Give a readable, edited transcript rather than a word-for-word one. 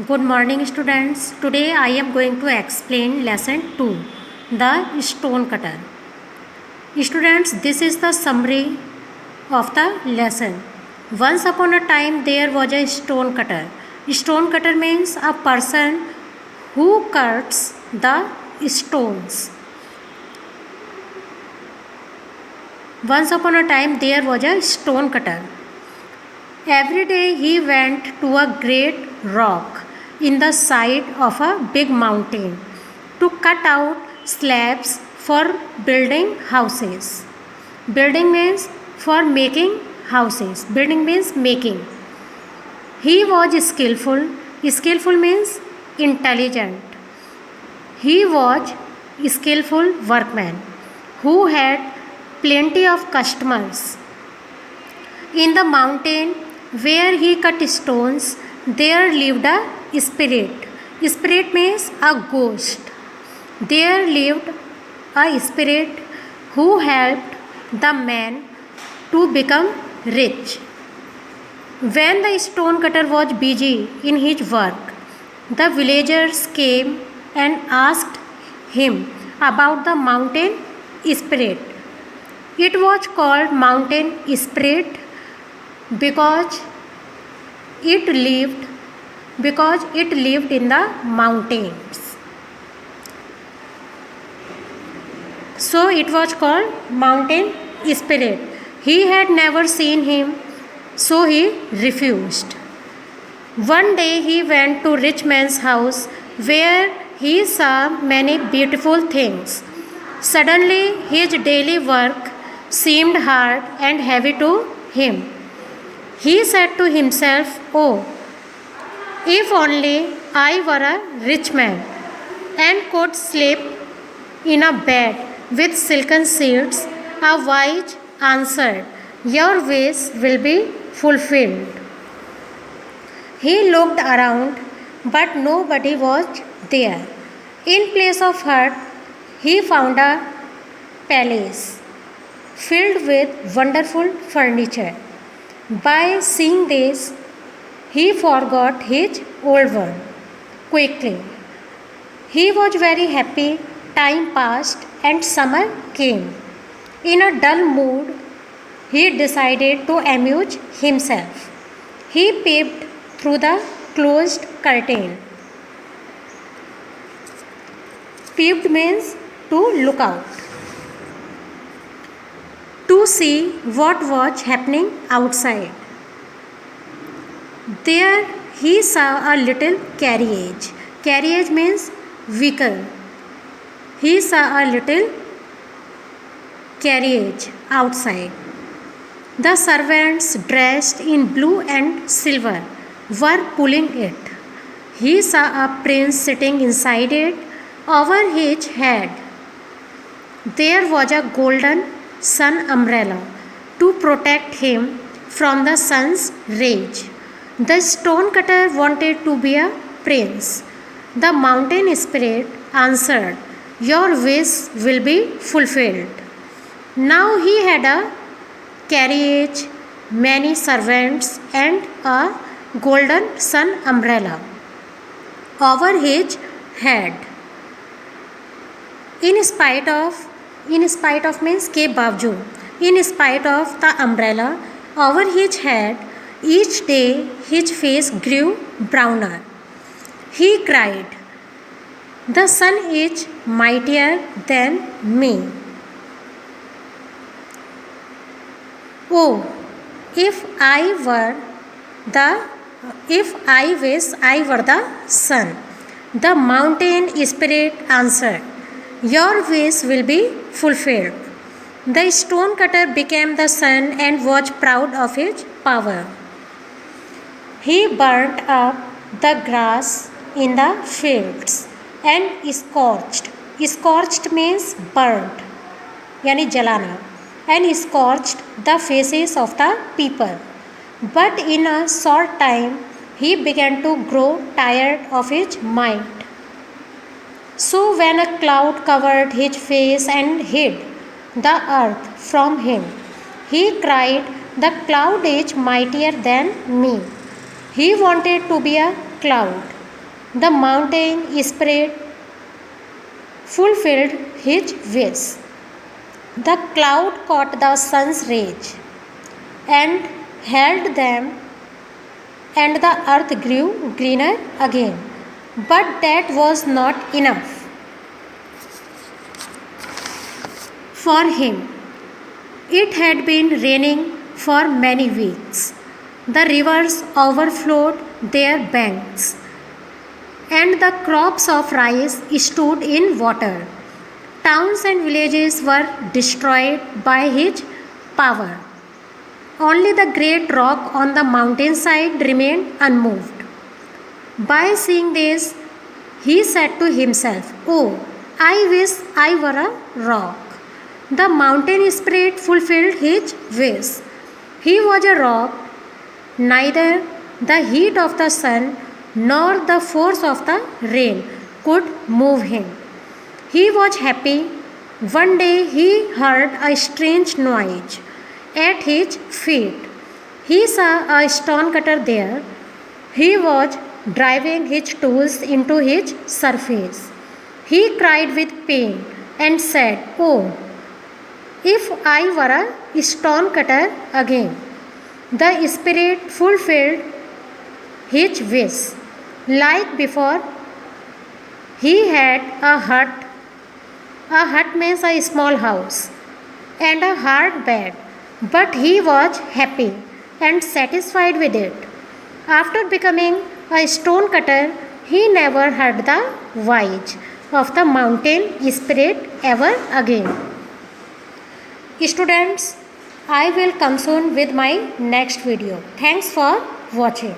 Good morning, students. Today I am going to explain lesson 2, the stone cutter. Students, this is the summary of the lesson. Once upon a time there was a stone cutter. Stone cutter means a person who cuts the stones. Once upon a time there was a stone cutter. Every day he went to a great rock in the side of a big mountain to cut out slabs for building houses. Building means for making houses. Building means making. He was skillful. Skillful means intelligent. He was skillful workman who had plenty of customers. In the mountain where he cut stones, there lived a spirit. Spirit means a ghost. There lived a spirit who helped the man to become rich. When the stone cutter was busy in his work, the villagers came and asked him about the mountain spirit. It was called mountain spirit because it lived in the mountains. So it was called mountain spirit. He had never seen him, so he refused. One day he went to rich man's house where he saw many beautiful things. Suddenly his daily work seemed hard and heavy to him. He said to himself, "Oh, if only I were a rich man and could sleep in a bed with silken sheets." A wise answered, "Your wish will be fulfilled." He looked around, but nobody was there. In place of hut, he found a palace filled with wonderful furniture. By seeing this, he forgot his old one quickly. He was very happy. Time passed and summer came. In a dull mood, he decided to amuse himself. He peeped through the closed curtain. Peeped means to look out, to see what was happening outside. There he saw a little carriage. Carriage means vehicle. He saw a little carriage outside. The servants dressed in blue and silver were pulling it. He saw a prince sitting inside it. Over his head there was a golden sun umbrella to protect him from the sun's rays. The stone cutter wanted to be a prince. The mountain spirit answered, "Your wish will be fulfilled." Now he had a carriage, many servants, and a golden sun umbrella over his head. In spite of means के बावजूद, in spite of the umbrella over his head, each day his face grew browner. He cried, "The sun is mightier than me. Oh, if I wish I were the sun." The mountain spirit answered, "Your wish will be fulfilled." The stone cutter became the sun and was proud of his power. He burnt up the grass in the fields and scorched. Scorched means burnt, यानी जलाना, and scorched the faces of the people. But in a short time he began to grow tired of his might. So when a cloud covered his face and hid the earth from him, he cried, "The cloud is mightier than me." He wanted to be a cloud. The mountain spirit fulfilled his wish. The cloud caught the sun's rays and held them, and the earth grew greener again. But that was not enough for him. It had been raining for many weeks. The rivers overflowed their banks, and the crops of rice stood in water. Towns and villages were destroyed by his power. Only the great rock on the mountainside remained unmoved. By seeing this, he said to himself, "Oh, I wish I were a rock." The mountain spirit fulfilled his wish. He was a rock. Neither the heat of the sun nor the force of the rain could move him. He was happy. One day he heard a strange noise at his feet. He saw a stone cutter there. He was driving his tools into his surface. He cried with pain and said, "Oh, if I were a stone cutter again." The spirit fulfilled his wish. Like before, he had a hut. A hut means a small house and a hard bed, but he was happy and satisfied with it. After becoming a stone cutter, he never heard the voice of the mountain spirit ever again. Students, I will come soon with my next video. Thanks for watching.